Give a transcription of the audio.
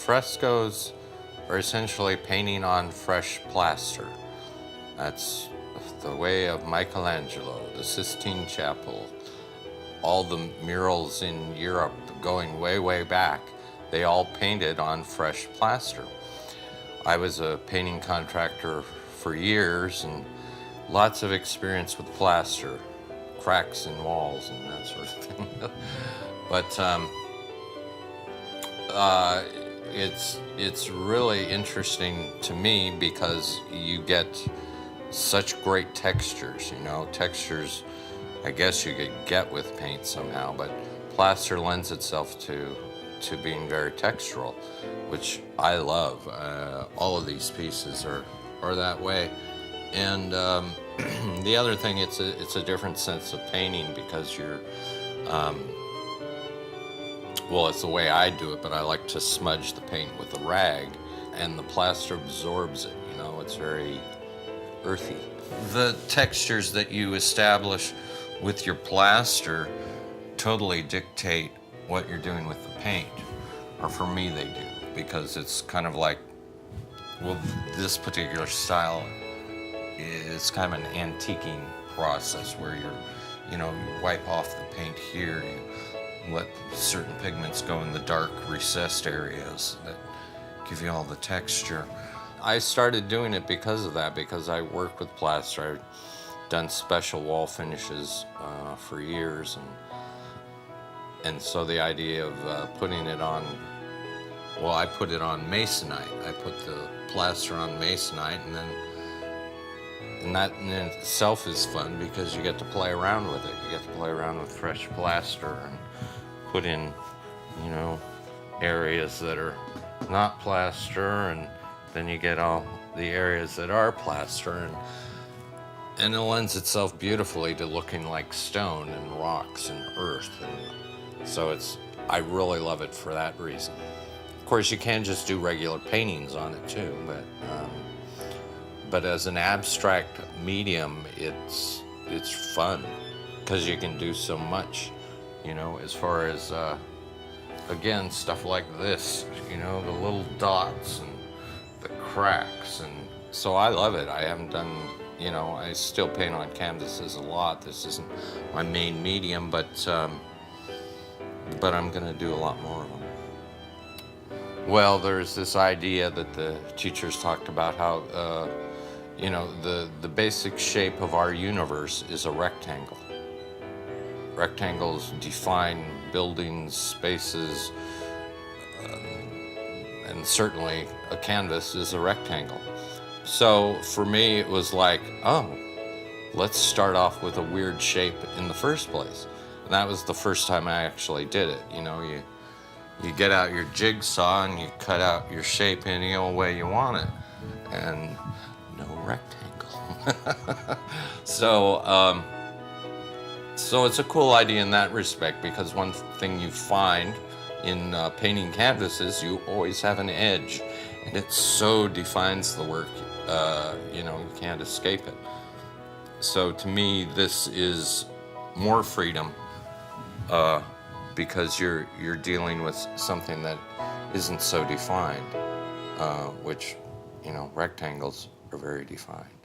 Frescoes are essentially painting on fresh plaster. That's the way of Michelangelo, the Sistine Chapel, all the murals in Europe going way, way back. They all painted on fresh plaster. I was a painting contractor for years and lots of experience with plaster, cracks in walls and that sort of thing. But it's really interesting to me because you get such great textures, textures I guess you could get with paint somehow, but plaster lends itself to being very textural, which I love. All of these pieces are that way. And the other thing, it's a different sense of painting because you're, well, it's the way I do it, but I like to smudge the paint with a rag, and the plaster absorbs it, it's very earthy. The textures that you establish with your plaster totally dictate what you're doing with the paint, or for me they do, because it's kind of like, well, this particular style is kind of an antiquing process where you wipe off the paint here, you let certain pigments go in the dark recessed areas that give you all the texture. I started doing it because of that, because I work with plaster. I've done special wall finishes for years, and so the idea of putting it on, well, I put it on masonite. I put the plaster on masonite, and that in itself is fun because you get to play around with it. You get to play around with fresh plaster and put in, areas that are not plaster, and then you get all the areas that are plaster, and it lends itself beautifully to looking like stone and rocks and earth, and so I really love it for that reason. Of course, you can just do regular paintings on it too, but as an abstract medium, it's fun because you can do so much, as far as again, stuff like this, the little dots and the cracks, and so I love it. I haven't done, I still paint on canvases a lot. This isn't my main medium, but I'm gonna do a lot more of them. Well, there's this idea that the teachers talked about how, the basic shape of our universe is a rectangle. Rectangles define buildings, spaces, and certainly a canvas is a rectangle. So for me, it was like, oh, let's start off with a weird shape in the first place. And that was the first time I actually did it. You get out your jigsaw and you cut out your shape any old way you want it, and no rectangle. So it's a cool idea in that respect, because one thing you find in painting canvases, you always have an edge, and it so defines the work, you can't escape it. So to me, this is more freedom, because you're dealing with something that isn't so defined, which, rectangles are very defined.